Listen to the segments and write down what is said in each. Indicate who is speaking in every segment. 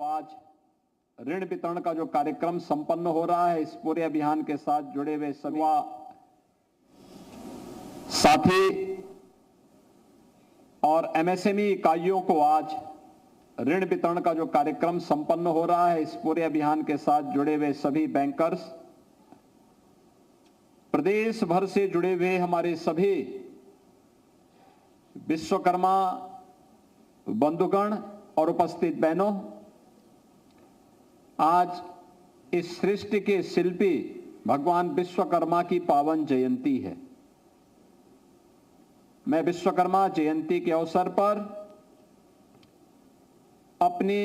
Speaker 1: आज ऋण वितरण का जो कार्यक्रम संपन्न हो रहा है, इस पूरे अभियान के साथ जुड़े हुए सभी साथी और एमएसएमई इकाइयों को आज ऋण वितरण का जो कार्यक्रम संपन्न हो रहा है, इस पूरे अभियान के साथ जुड़े हुए सभी बैंकर्स, प्रदेश भर से जुड़े हुए हमारे सभी विश्वकर्मा बंधुगण और उपस्थित बहनों, आज इस सृष्टि के शिल्पी भगवान विश्वकर्मा की पावन जयंती है। मैं विश्वकर्मा जयंती के अवसर पर अपनी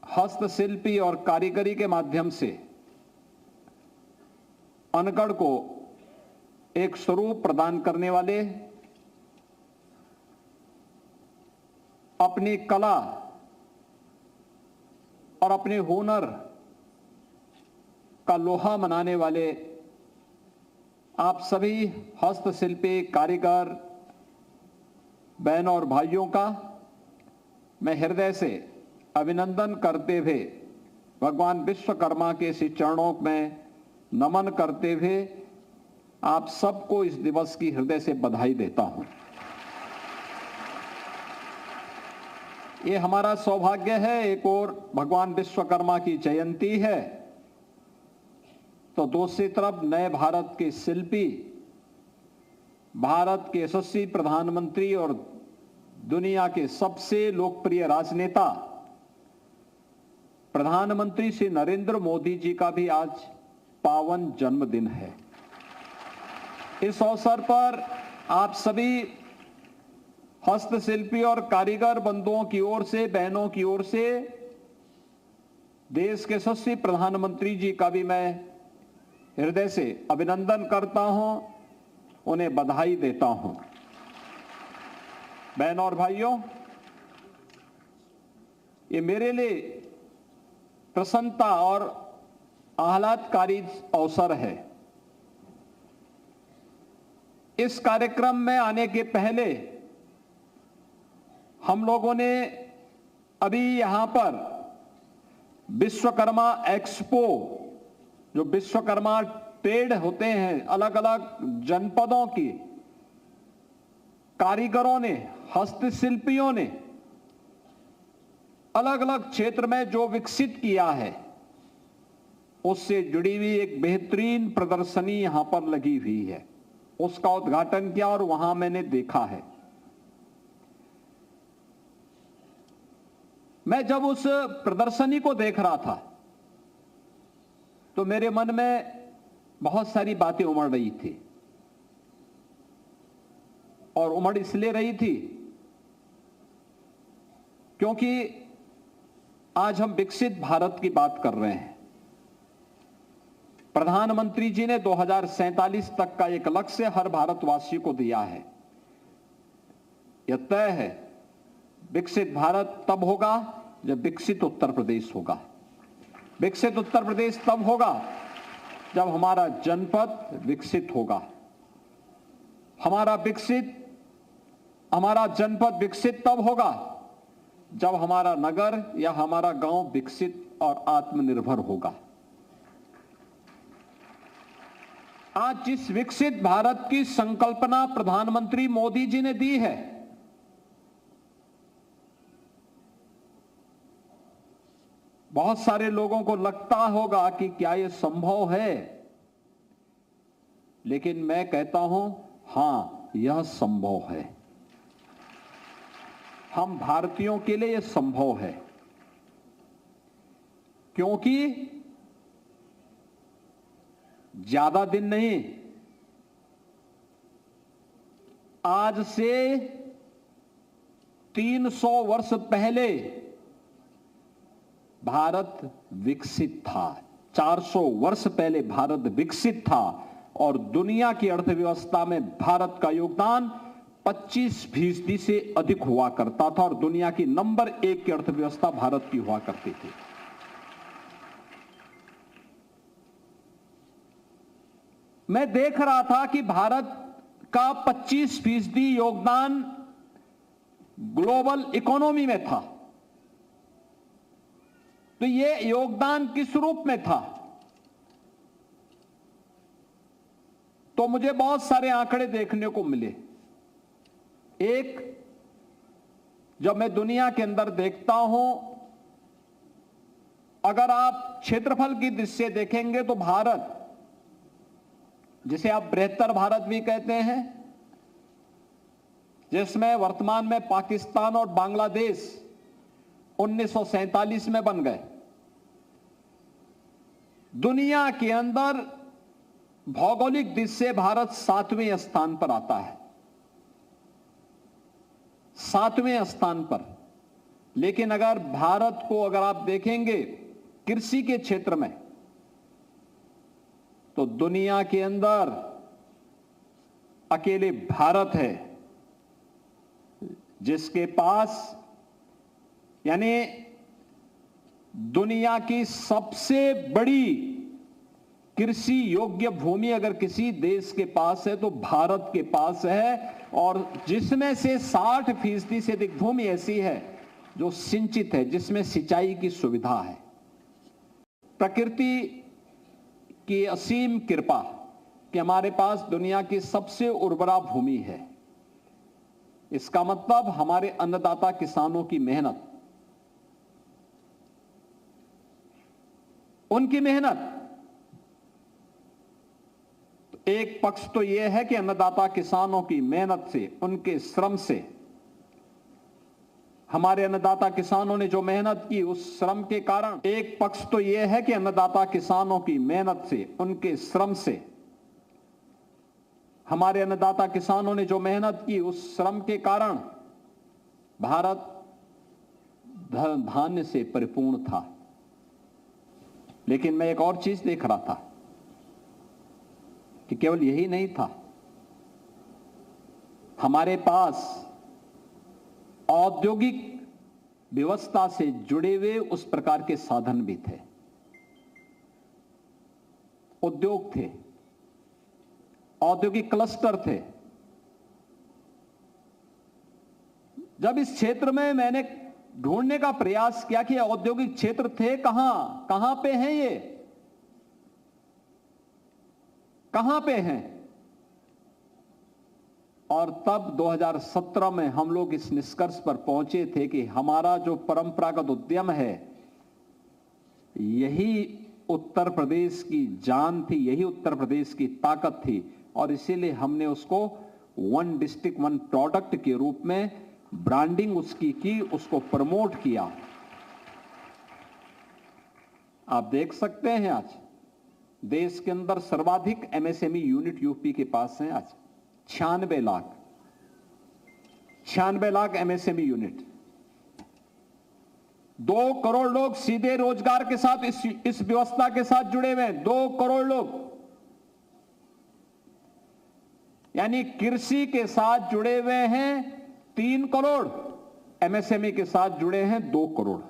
Speaker 1: हस्तशिल्पी और कारीगरी के माध्यम से अनगढ़ को एक स्वरूप प्रदान करने वाले, अपनी कला और अपने हुनर का लोहा मनाने वाले आप सभी हस्तशिल्पी कारीगर बहनों और भाइयों का मैं हृदय से अभिनंदन करते हुए भगवान विश्वकर्मा के इस चरणों में नमन करते हुए आप सबको इस दिवस की हृदय से बधाई देता हूं। ये हमारा सौभाग्य है, एक और भगवान विश्वकर्मा की जयंती है तो दूसरी तरफ नए भारत के शिल्पी, भारत के यशस्वी प्रधानमंत्री और दुनिया के सबसे लोकप्रिय राजनेता प्रधानमंत्री श्री नरेंद्र मोदी जी का भी आज पावन जन्मदिन है। इस अवसर पर आप सभी हस्तशिल्पी और कारीगर बंधुओं की ओर से, बहनों की ओर से देश के यशस्वी प्रधानमंत्री जी का भी मैं हृदय से अभिनंदन करता हूं, उन्हें बधाई देता हूं। बहनों और भाइयों, ये मेरे लिए प्रसन्नता और आह्लादकारी अवसर है। इस कार्यक्रम में आने के पहले हम लोगों ने अभी यहां पर विश्वकर्मा एक्सपो, जो विश्वकर्मा ट्रेड होते हैं, अलग अलग जनपदों की कारीगरों ने, हस्तशिल्पियों ने अलग अलग क्षेत्र में जो विकसित किया है, उससे जुड़ी हुई एक बेहतरीन प्रदर्शनी यहां पर लगी हुई है। उसका उद्घाटन किया और वहां मैंने देखा है। मैं जब उस प्रदर्शनी को देख रहा था तो मेरे मन में बहुत सारी बातें उमड़ रही थी, और उमड़ इसलिए रही थी क्योंकि आज हम विकसित भारत की बात कर रहे हैं। प्रधानमंत्री जी ने 2047 तक का एक लक्ष्य हर भारतवासी को दिया है। यह तय है, विकसित भारत तब होगा जब विकसित उत्तर प्रदेश होगा। विकसित उत्तर प्रदेश तब होगा जब हमारा जनपद विकसित होगा। हमारा जनपद विकसित तब होगा जब हमारा नगर या हमारा गांव विकसित और आत्मनिर्भर होगा। आज जिस विकसित भारत की संकल्पना प्रधानमंत्री मोदी जी ने दी है, बहुत सारे लोगों को लगता होगा कि क्या यह संभव है, लेकिन मैं कहता हूं हां, यह संभव है। हम भारतीयों के लिए यह संभव है, क्योंकि ज्यादा दिन नहीं, आज से 300 वर्ष पहले भारत विकसित था। 400 वर्ष पहले भारत विकसित था और दुनिया की अर्थव्यवस्था में भारत का योगदान 25% से अधिक हुआ करता था और दुनिया की नंबर 1 की अर्थव्यवस्था भारत की हुआ करती थी। मैं देख रहा था कि भारत का 25% योगदान ग्लोबल इकोनॉमी में था। तो ये योगदान किस रूप में था? तो मुझे बहुत सारे आंकड़े देखने को मिले। एक, जब मैं दुनिया के अंदर देखता हूं, अगर आप क्षेत्रफल की दृष्टि से देखेंगे तो भारत, जिसे आप बृहत्तर भारत भी कहते हैं, जिसमें वर्तमान में पाकिस्तान और बांग्लादेश 1947 में बन गए, दुनिया के अंदर भौगोलिक दृष्टि से भारत 7वें स्थान पर आता है, 7वें स्थान पर। लेकिन अगर भारत को अगर आप देखेंगे कृषि के क्षेत्र में, तो दुनिया के अंदर अकेले भारत है जिसके पास, यानी दुनिया की सबसे बड़ी कृषि योग्य भूमि अगर किसी देश के पास है तो भारत के पास है, और जिसमें से 60% से अधिक भूमि ऐसी है जो सिंचित है, जिसमें सिंचाई की सुविधा है। प्रकृति की असीम कृपा कि हमारे पास दुनिया की सबसे उर्वरा भूमि है। इसका मतलब हमारे अन्नदाता किसानों की मेहनत, उनकी मेहनत। तो एक पक्ष तो यह है कि अन्नदाता किसानों की मेहनत से, उनके श्रम से, हमारे अन्नदाता किसानों ने जो मेहनत की उस श्रम के कारण, एक पक्ष तो यह है कि अन्नदाता किसानों की मेहनत से, उनके श्रम से, हमारे अन्नदाता किसानों ने जो मेहनत की उस श्रम के कारण भारत धान्य से परिपूर्ण था। लेकिन मैं एक और चीज देख रहा था कि केवल यही नहीं था, हमारे पास औद्योगिक व्यवस्था से जुड़े हुए उस प्रकार के साधन भी थे, उद्योग थे, औद्योगिक क्लस्टर थे। जब इस क्षेत्र में मैंने ढूंढने का प्रयास किया कि औद्योगिक क्षेत्र थे कहां पे हैं, ये कहां पे हैं, और तब 2017 में हम लोग इस निष्कर्ष पर पहुंचे थे कि हमारा जो परंपरागत उद्यम है, यही उत्तर प्रदेश की जान थी, यही उत्तर प्रदेश की ताकत थी, और इसीलिए हमने उसको वन डिस्ट्रिक्ट वन प्रोडक्ट के रूप में ब्रांडिंग उसकी की, उसको प्रमोट किया। आप देख सकते हैं आज देश के अंदर सर्वाधिक एमएसएमई यूनिट यूपी के पास हैं। आज 96 लाख एमएसएमई यूनिट, 2 करोड़ लोग सीधे रोजगार के साथ इस व्यवस्था के साथ जुड़े हुए हैं। 2 करोड़ लोग, यानी कृषि के साथ जुड़े हुए हैं 3 करोड़, एमएसएमई के साथ जुड़े हैं 2 करोड़।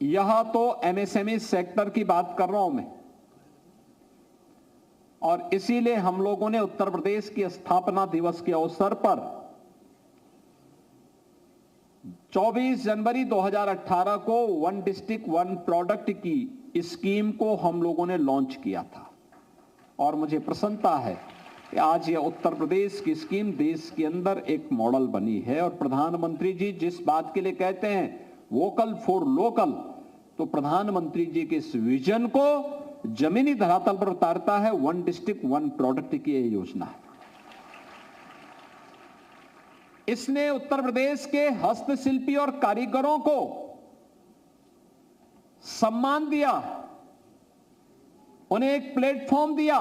Speaker 1: यह तो एमएसएमई सेक्टर की बात कर रहा हूं मैं, और इसीलिए हम लोगों ने उत्तर प्रदेश की स्थापना दिवस के अवसर पर 24 जनवरी 2018 को वन डिस्ट्रिक्ट वन प्रोडक्ट की स्कीम को हम लोगों ने लॉन्च किया था। और मुझे प्रसन्नता है कि आज यह उत्तर प्रदेश की स्कीम देश के अंदर एक मॉडल बनी है। और प्रधानमंत्री जी जिस बात के लिए कहते हैं वोकल फॉर लोकल, तो प्रधानमंत्री जी के इस विजन को जमीनी धरातल पर उतारता है वन डिस्ट्रिक्ट वन प्रोडक्ट की यह योजना है। इसने उत्तर प्रदेश के हस्तशिल्पी और कारीगरों को सम्मान दिया, उन्हें एक प्लेटफॉर्म दिया,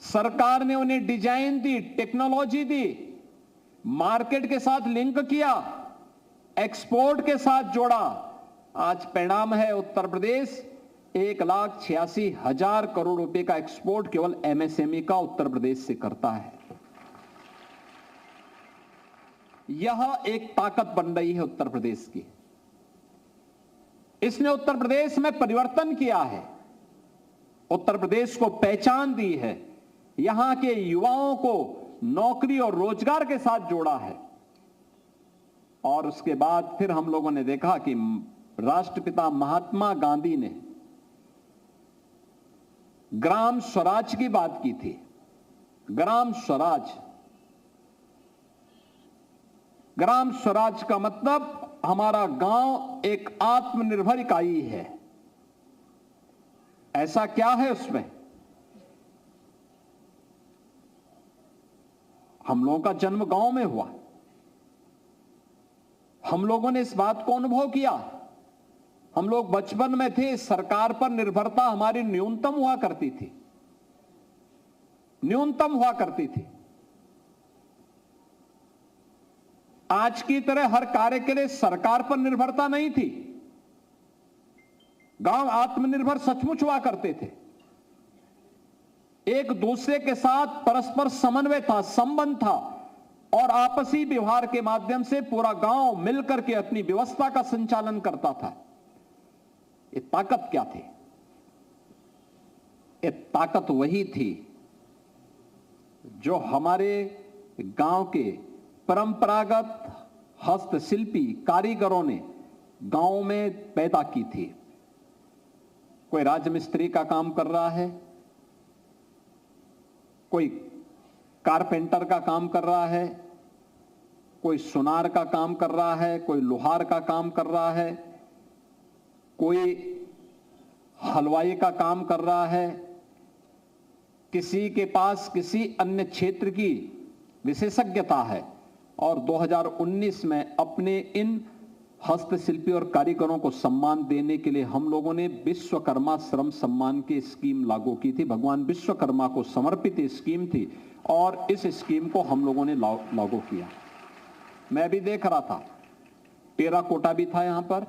Speaker 1: सरकार ने उन्हें डिजाइन दी, टेक्नोलॉजी दी, मार्केट के साथ लिंक किया, एक्सपोर्ट के साथ जोड़ा। आज परिणाम है उत्तर प्रदेश 1,86,000 करोड़ रुपए का एक्सपोर्ट केवल एमएसएमई का उत्तर प्रदेश से करता है। यह एक ताकत बन रही है उत्तर प्रदेश की। इसने उत्तर प्रदेश में परिवर्तन किया है, उत्तर प्रदेश को पहचान दी है, यहां के युवाओं को नौकरी और रोजगार के साथ जोड़ा है। और उसके बाद फिर हम लोगों ने देखा कि राष्ट्रपिता महात्मा गांधी ने ग्राम स्वराज की बात की थी। ग्राम स्वराज, ग्राम स्वराज का मतलब हमारा गांव एक आत्मनिर्भर इकाई है। ऐसा क्या है उसमें? हम लोगों का जन्म गांव में हुआ, हम लोगों ने इस बात को अनुभव किया। हम लोग बचपन में थे, सरकार पर निर्भरता हमारी न्यूनतम हुआ करती थी, न्यूनतम हुआ करती थी। आज की तरह हर कार्य के लिए सरकार पर निर्भरता नहीं थी। गांव आत्मनिर्भर सचमुच हुआ करते थे। एक दूसरे के साथ परस्पर समन्वय था, संबंध था, और आपसी व्यवहार के माध्यम से पूरा गांव मिलकर के अपनी व्यवस्था का संचालन करता था। ये ताकत क्या थी? ये ताकत वही थी जो हमारे गांव के परंपरागत हस्तशिल्पी कारीगरों ने गांव में पैदा की थी। कोई राजमिस्त्री का काम कर रहा है, कोई कारपेंटर का काम कर रहा है, कोई सुनार का काम कर रहा है, कोई लोहार का काम कर रहा है, कोई हलवाई का काम कर रहा है, किसी के पास किसी अन्य क्षेत्र की विशेषज्ञता है। और 2019 में अपने इन हस्तशिल्पी और कारीगरों को सम्मान देने के लिए हम लोगों ने विश्वकर्मा श्रम सम्मान की स्कीम लागू की थी। भगवान विश्वकर्मा को समर्पित स्कीम थी और इस स्कीम को हम लोगों ने लागू किया। मैं भी देख रहा था, टेराकोटा भी था यहां पर,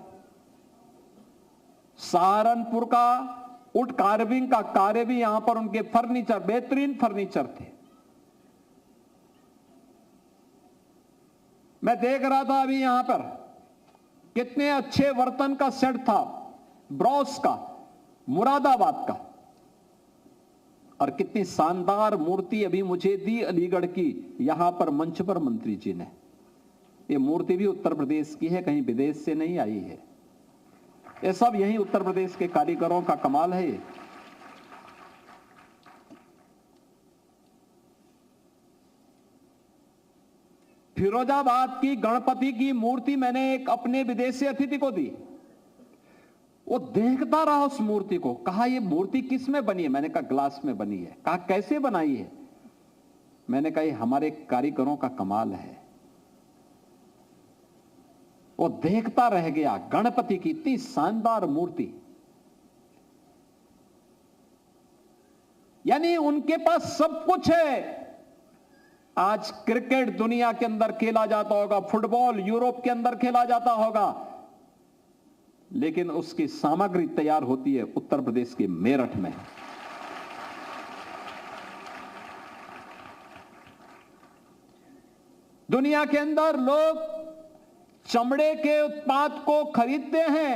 Speaker 1: सहारनपुर का वुड कार्विंग का कार्य भी यहां पर, उनके फर्नीचर, बेहतरीन फर्नीचर थे। मैं देख रहा था अभी यहां पर कितने अच्छे बर्तन का सेट था, ब्रॉस का, मुरादाबाद का, और कितनी शानदार मूर्ति अभी मुझे दी अलीगढ़ की, यहां पर मंच पर मंत्री जी ने। ये मूर्ति भी उत्तर प्रदेश की है, कहीं विदेश से नहीं आई है। ये सब यही उत्तर प्रदेश के कारीगरों का कमाल है। ये फिरोजाबाद की गणपति की मूर्ति मैंने एक अपने विदेशी अतिथि को दी। वो देखता रहा उस मूर्ति को, कहा ये मूर्ति किस में बनी है? मैंने कहा ग्लास में बनी है। कहा कैसे बनाई है? मैंने कहा ये हमारे कारीगरों का कमाल है। वो देखता रह गया, गणपति की इतनी शानदार मूर्ति। यानी उनके पास सब कुछ है। आज क्रिकेट दुनिया के अंदर खेला जाता होगा, फुटबॉल यूरोप के अंदर खेला जाता होगा, लेकिन उसकी सामग्री तैयार होती है उत्तर प्रदेश के मेरठ में। दुनिया के अंदर लोग चमड़े के उत्पाद को खरीदते हैं,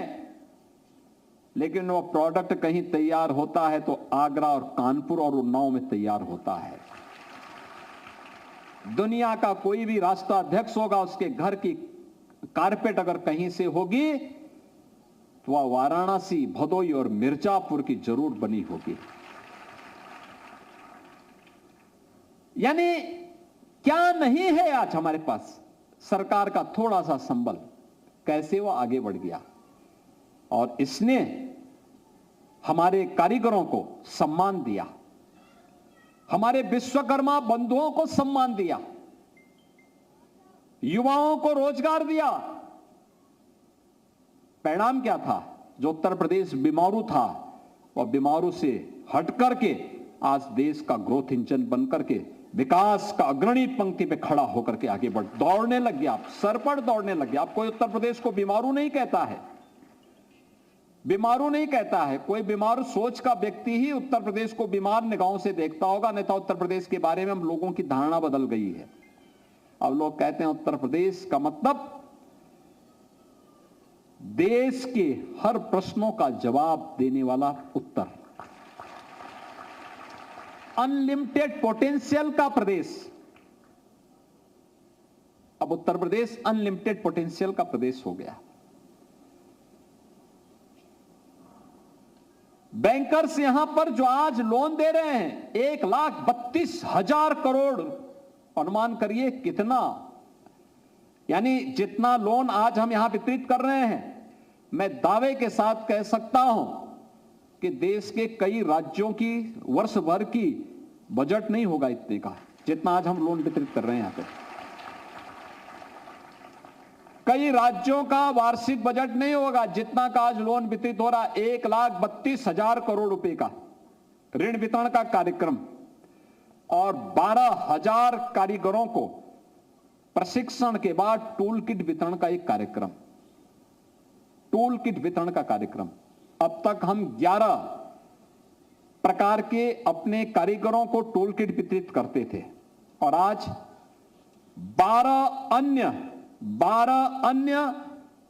Speaker 1: लेकिन वो प्रोडक्ट कहीं तैयार होता है तो आगरा और कानपुर और उन्नाव में तैयार होता है। दुनिया का कोई भी राष्ट्राध्यक्ष होगा, उसके घर की कारपेट अगर कहीं से होगी तो वह वाराणसी, भदोई और मिर्जापुर की जरूर बनी होगी। यानी क्या नहीं है आज हमारे पास? सरकार का थोड़ा सा संबल, कैसे वो आगे बढ़ गया। और इसने हमारे कारीगरों को सम्मान दिया, हमारे विश्वकर्मा बंधुओं को सम्मान दिया, युवाओं को रोजगार दिया। परिणाम क्या था? जो उत्तर प्रदेश बीमारू था, वह बीमारू से हट करके आज देश का ग्रोथ इंजन बनकर के विकास का अग्रणी पंक्ति पे खड़ा होकर के आगे दौड़ने लग गया। आप सर पर दौड़ने लग गया। आप कोई उत्तर प्रदेश को बीमारू नहीं कहता है, बीमारू नहीं कहता है। कोई बीमारू सोच का व्यक्ति ही उत्तर प्रदेश को बीमार निगाहों से देखता होगा, नहीं तो उत्तर प्रदेश के बारे में हम लोगों की धारणा बदल गई है। अब लोग कहते हैं उत्तर प्रदेश का मतलब देश के हर प्रश्नों का जवाब देने वाला उत्तर, अनलिमिटेड पोटेंशियल का प्रदेश। अब उत्तर प्रदेश अनलिमिटेड पोटेंशियल का प्रदेश हो गया। बैंकर्स यहां पर जो आज लोन दे रहे हैं 1,32,000 करोड़, अनुमान करिए कितना, यानी जितना लोन आज हम यहां वितरित कर रहे हैं, मैं दावे के साथ कह सकता हूं कि देश के कई राज्यों की वर्ष भर की बजट नहीं होगा इतने का, जितना आज हम लोन वितरित कर रहे हैं यहां पे। कई राज्यों का वार्षिक बजट नहीं होगा जितना का आज लोन वितरित हो रहा। 1,32,000 करोड़ रुपए का ऋण वितरण का कार्यक्रम और 12,000 कारीगरों को प्रशिक्षण के बाद टूल किट वितरण का एक कार्यक्रम, टूल किट वितरण का कार्यक्रम। अब तक हम 11 प्रकार के अपने कारीगरों को टूल किट वितरित करते थे और आज 12 अन्य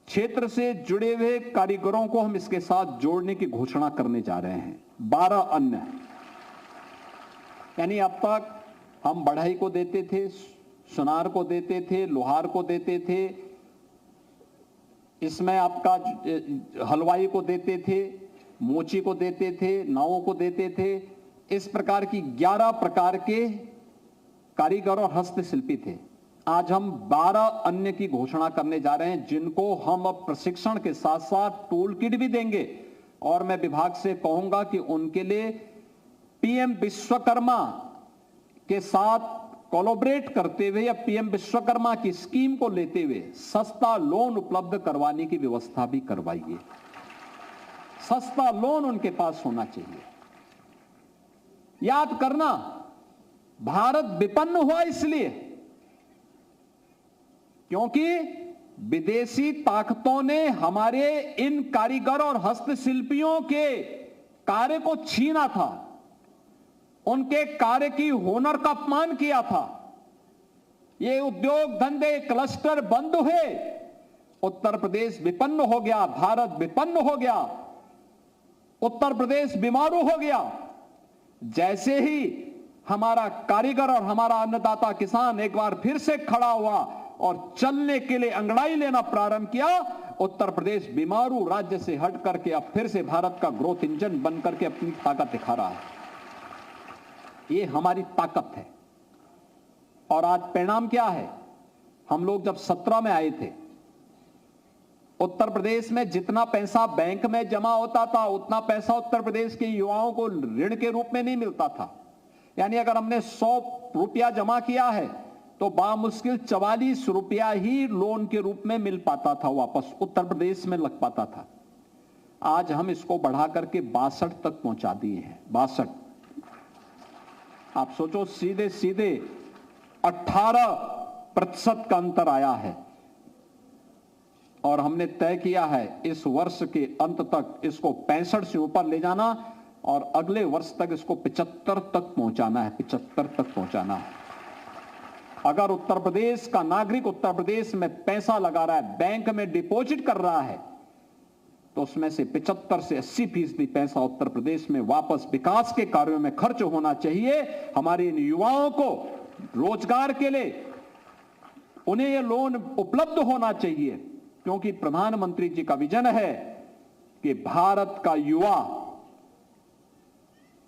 Speaker 1: क्षेत्र से जुड़े हुए कारीगरों को हम इसके साथ जोड़ने की घोषणा करने जा रहे हैं। 12 अन्य, यानी अब तक हम बढ़ई को देते थे, सुनार को देते थे, लोहार को देते थे, इसमें आपका हलवाई को देते थे, मोची को देते थे, नावों को देते थे। इस प्रकार की 11 प्रकार के कारीगर और हस्तशिल्पी थे। आज हम 12 अन्य की घोषणा करने जा रहे हैं जिनको हम अब प्रशिक्षण के साथ साथ टूल किट भी देंगे और मैं विभाग से कहूंगा कि उनके लिए पीएम विश्वकर्मा के साथ कोलैबोरेट करते हुए या पीएम विश्वकर्मा की स्कीम को लेते हुए सस्ता लोन उपलब्ध करवाने की व्यवस्था भी करवाइए। सस्ता लोन उनके पास होना चाहिए। याद करना, भारत विपन्न हुआ इसलिए क्योंकि विदेशी ताकतों ने हमारे इन कारीगर और हस्तशिल्पियों के कार्य को छीना था, उनके कार्य की हुनर का अपमान किया था। ये उद्योग धंधे क्लस्टर बंद हुए, उत्तर प्रदेश विपन्न हो गया, भारत विपन्न हो गया, उत्तर प्रदेश बीमारू हो गया। जैसे ही हमारा कारीगर और हमारा अन्नदाता किसान एक बार फिर से खड़ा हुआ और चलने के लिए अंगड़ाई लेना प्रारंभ किया, उत्तर प्रदेश बीमारू राज्य से हट करके अब फिर से भारत का ग्रोथ इंजन बनकर के अपनी ताकत दिखा रहा है। ये हमारी ताकत है। और आज परिणाम क्या है? हम लोग जब 17 में आए थे, उत्तर प्रदेश में जितना पैसा बैंक में जमा होता था उतना पैसा उत्तर प्रदेश के युवाओं को ऋण के रूप में नहीं मिलता था। यानी अगर हमने 100 रुपया जमा किया है तो बामुश्किल 44 रुपया ही लोन के रूप में मिल पाता था, वापस उत्तर प्रदेश में लग पाता था। आज हम इसको बढ़ा करके 62 तक पहुंचा दिए हैं। 62, आप सोचो, सीधे सीधे 18% का अंतर आया है। और हमने तय किया है इस वर्ष के अंत तक इसको 65 से ऊपर ले जाना और अगले वर्ष तक इसको 75 तक पहुंचाना है। 75 तक पहुंचाना है। अगर उत्तर प्रदेश का नागरिक उत्तर प्रदेश में पैसा लगा रहा है, बैंक में डिपॉजिट कर रहा है, तो उसमें से 75 से 80% पैसा उत्तर प्रदेश में वापस विकास के कार्यों में खर्च होना चाहिए। हमारे इन युवाओं को रोजगार के लिए उन्हें यह लोन उपलब्ध होना चाहिए, क्योंकि प्रधानमंत्री जी का विजन है कि भारत का युवा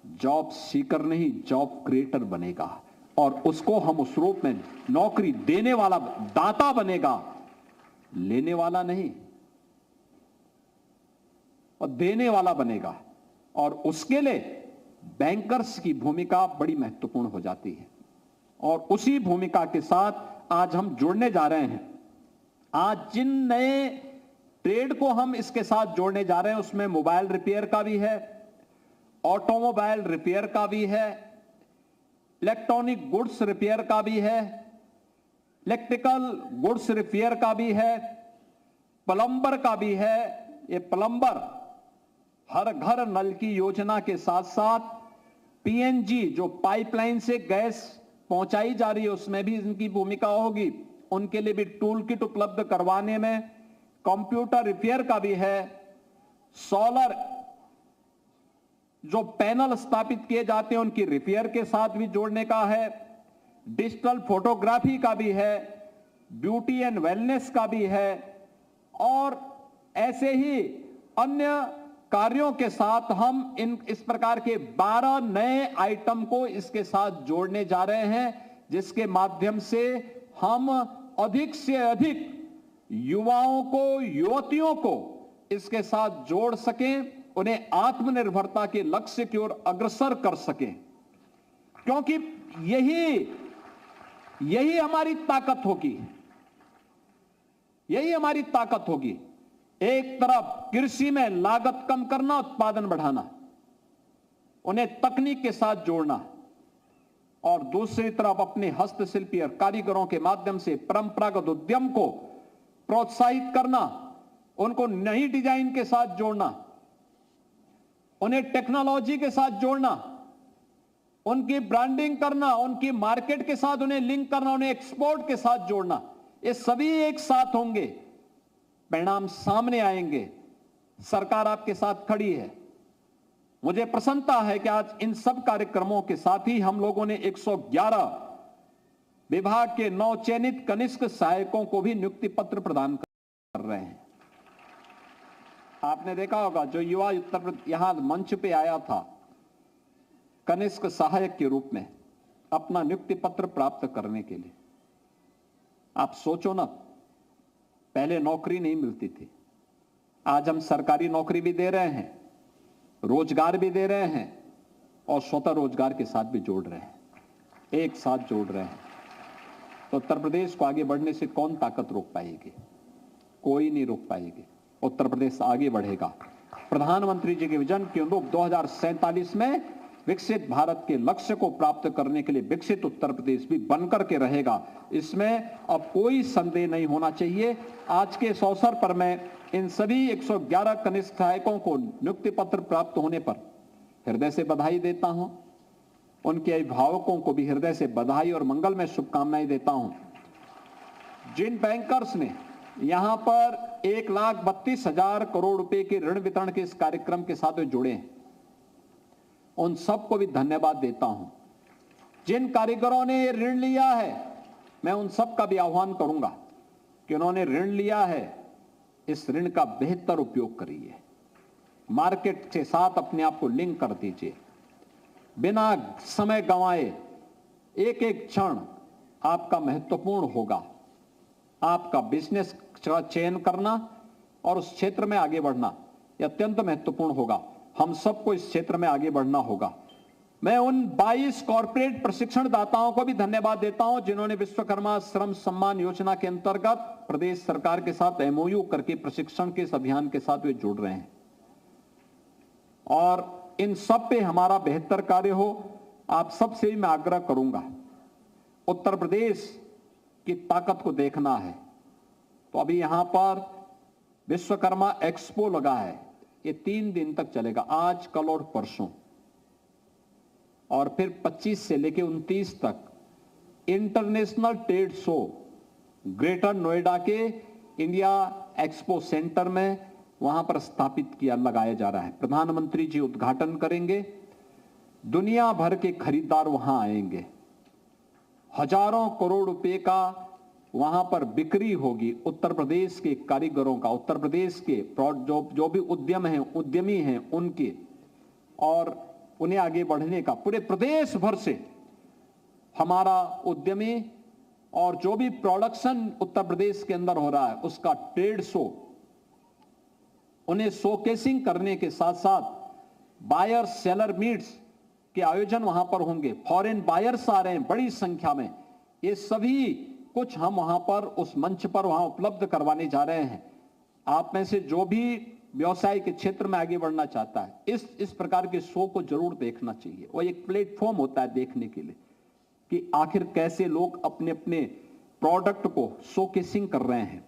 Speaker 1: जॉब सीकर नहीं, जॉब क्रिएटर बनेगा और उसको हम उस रूप में नौकरी देने वाला दाता बनेगा, लेने वाला नहीं और देने वाला बनेगा। और उसके लिए बैंकर्स की भूमिका बड़ी महत्वपूर्ण हो जाती है और उसी भूमिका के साथ आज हम जुड़ने जा रहे हैं। आज जिन नए ट्रेड को हम इसके साथ जोड़ने जा रहे हैं उसमें मोबाइल रिपेयर का भी है, ऑटोमोबाइल रिपेयर का भी है, इलेक्ट्रॉनिक गुड्स रिपेयर का भी है, इलेक्ट्रिकल गुड्स रिपेयर का भी है, प्लम्बर का भी है। ये प्लम्बर हर घर नल की योजना के साथ साथ पीएनजी जो पाइपलाइन से गैस पहुंचाई जा रही है उसमें भी इनकी भूमिका होगी। उनके लिए भी टूल किट उपलब्ध करवाने में, कंप्यूटर रिपेयर का भी है, सोलर जो पैनल स्थापित किए जाते हैं उनकी रिपेयर के साथ भी जोड़ने का है, डिजिटल फोटोग्राफी का भी है, ब्यूटी एंड वेलनेस का भी है और ऐसे ही अन्य कार्यों के साथ हम इस प्रकार के 12 नए आइटम को इसके साथ जोड़ने जा रहे हैं, जिसके माध्यम से हम अधिक से अधिक युवाओं को, युवतियों को इसके साथ जोड़ सकें, उन्हें आत्मनिर्भरता के लक्ष्य की ओर अग्रसर कर सकें, क्योंकि यही हमारी ताकत होगी, यही हमारी ताकत होगी। एक तरफ कृषि में लागत कम करना, उत्पादन बढ़ाना, उन्हें तकनीक के साथ जोड़ना, और दूसरी तरफ अपने हस्तशिल्पी और कारीगरों के माध्यम से परंपरागत उद्यम को प्रोत्साहित करना, उनको नई डिजाइन के साथ जोड़ना, उन्हें टेक्नोलॉजी के साथ जोड़ना, उनकी ब्रांडिंग करना, उनकी मार्केट के साथ उन्हें लिंक करना, उन्हें एक्सपोर्ट के साथ जोड़ना। ये सभी एक साथ होंगे, परिणाम सामने आएंगे। सरकार आपके साथ खड़ी है। मुझे प्रसन्नता है कि आज इन सब कार्यक्रमों के साथ ही हम लोगों ने 111 विभाग के नवचयनित कनिष्ठ सहायकों को भी नियुक्ति पत्र प्रदान कर रहे हैं। आपने देखा होगा, जो युवा यहां मंच पे आया था कनिष्ठ सहायक के रूप में अपना नियुक्ति पत्र प्राप्त करने के लिए, आप सोचो ना, पहले नौकरी नहीं मिलती थी, आज हम सरकारी नौकरी भी दे रहे हैं, रोजगार भी दे रहे हैं और स्वतः रोजगार के साथ भी जोड़ रहे हैं, एक साथ जोड़ रहे हैं। तो उत्तर प्रदेश को आगे बढ़ने से कौन ताकत रोक पाएगी? कोई नहीं रोक पाएगी। उत्तर प्रदेश आगे बढ़ेगा। प्रधानमंत्री जी के विजन के अनुरूप 2047 में विकसित भारत के लक्ष्य को प्राप्त करने के लिए विकसित उत्तर प्रदेश भी बनकर के रहेगा, इसमें अब कोई संदेह नहीं होना चाहिए। आज के इस अवसर पर मैं इन सभी 111 कनिष्ठ सहायकों को नियुक्ति पत्र प्राप्त होने पर हृदय से बधाई देता हूं। उनके अभिभावकों को भी हृदय से बधाई और मंगलमय शुभकामनाएं देता हूं। जिन बैंकर्स ने यहां पर 1,32,000 करोड़ रुपए के ऋण वितरण के इस कार्यक्रम के साथ जुड़े हैं, उन सबको भी धन्यवाद देता हूं। जिन कारीगरों ने ऋण लिया है, मैं उन सब का भी आह्वान करूंगा कि उन्होंने ऋण लिया है, इस ऋण का बेहतर उपयोग करिए, मार्केट के साथ अपने आप को लिंक कर दीजिए, बिना समय गंवाए। एक एक क्षण आपका महत्वपूर्ण होगा। आपका बिजनेस का चयन करना और उस क्षेत्र में आगे बढ़ना यह अत्यंत महत्वपूर्ण होगा। हम सबको इस क्षेत्र में आगे बढ़ना होगा। मैं उन 22 कॉर्पोरेट प्रशिक्षण दाताओं को भी धन्यवाद देता हूं जिन्होंने विश्वकर्मा श्रम सम्मान योजना के अंतर्गत प्रदेश सरकार के साथ एमओयू करके प्रशिक्षण के इस अभियान के साथ वे जुड़ रहे हैं, और इन सब पे हमारा बेहतर कार्य हो। आप सबसे भी मैं आग्रह करूंगा, उत्तर प्रदेश की ताकत को देखना है तो अभी यहां पर विश्वकर्मा एक्सपो लगा है, ये 3 दिन तक चलेगा, आज कल और परसों, और फिर 25 से लेकर 29 तक international trade show greater Noida के इंडिया एक्सपो सेंटर में वहां पर स्थापित लगाया जा रहा है। प्रधानमंत्री जी उद्घाटन करेंगे, दुनिया भर के खरीदार वहां आएंगे, हजारों करोड़ रुपए का वहां पर बिक्री होगी उत्तर प्रदेश के कारीगरों का, उत्तर प्रदेश के जो भी उद्यमी हैं उनके, और उन्हें आगे बढ़ने का पूरे प्रदेश भर से हमारा उद्यमी और जो भी प्रोडक्शन उत्तर प्रदेश के अंदर हो रहा है उसका ट्रेड शो, उन्हें शोकेसिंग करने के साथ साथ बायर सेलर मीट्स के आयोजन वहां पर होंगे। फॉरेन बायर्स आ रहे हैं बड़ी संख्या में, ये सभी कुछ हम वहां पर उस मंच पर वहां उपलब्ध करवाने जा रहे हैं। आप में से जो भी व्यवसाय के क्षेत्र में आगे बढ़ना चाहता है इस प्रकार के शो को जरूर देखना चाहिए। वो एक प्लेटफॉर्म होता है देखने के लिए कि आखिर कैसे लोग अपने अपने प्रोडक्ट को शोकेसिंग कर रहे हैं,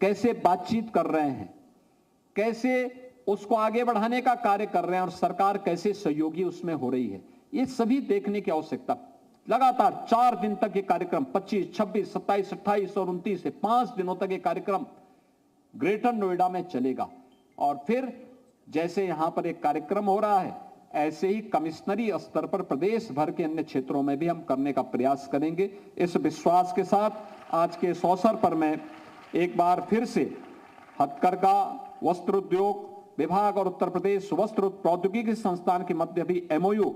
Speaker 1: कैसे बातचीत कर रहे हैं, कैसे उसको आगे बढ़ाने का कार्य कर रहे हैं और सरकार कैसे सहयोगी उसमें हो रही है। ये सभी देखने की आवश्यकता। लगातार 4 दिन तक ये कार्यक्रम 25, 26, 27, 28 और 29 से 5 दिनों तक ये कार्यक्रम ग्रेटर नोएडा में चलेगा। और फिर जैसे यहां पर एक कार्यक्रम हो रहा है ऐसे ही कमिश्नरी स्तर पर प्रदेश भर के अन्य क्षेत्रों में भी हम करने का प्रयास करेंगे। इस विश्वास के साथ आज के इस अवसर पर मैं एक बार फिर से हथकरघा वस्त्र उद्योग विभाग और उत्तर प्रदेश वस्त्र प्रौद्योगिकी संस्थान के मध्य भी MOU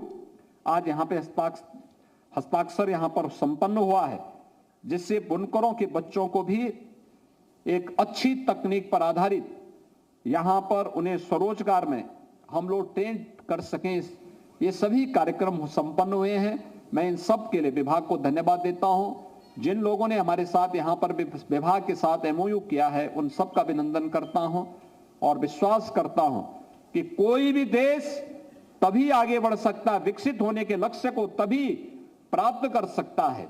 Speaker 1: आज यहाँ पे हस्ताक्षर यहाँ पर संपन्न हुआ है, जिससे बुनकरों के बच्चों को भी एक अच्छी तकनीक पर आधारित यहाँ पर उन्हें स्वरोजगार में हम लोग ट्रेन कर सकें। ये सभी कार्यक्रम संपन्न हुए हैं। मैं इन सब के लिए विभाग को धन्यवाद देता हूं। जिन लोगों ने हमारे साथ यहाँ पर विभाग के साथ MOU किया है, उन सब का अभिनंदन करता हूं और विश्वास करता हूं कि कोई भी देश तभी आगे बढ़ सकता है, विकसित होने के लक्ष्य को तभी प्राप्त कर सकता है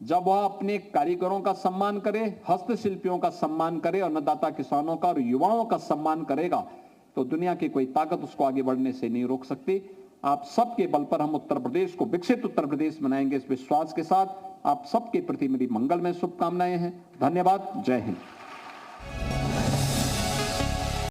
Speaker 1: जब वह अपने कारीगरों का सम्मान करे, हस्तशिल्पियों का सम्मान करे, अन्नदाता किसानों का और युवाओं का सम्मान करेगा तो दुनिया की कोई ताकत उसको आगे बढ़ने से नहीं रोक सकती। आप सबके बल पर हम उत्तर प्रदेश को विकसित उत्तर प्रदेश बनाएंगे, इस विश्वास के साथ आप सबके प्रति मेरी मंगलमय शुभकामनाएं हैं। धन्यवाद। जय हिंद।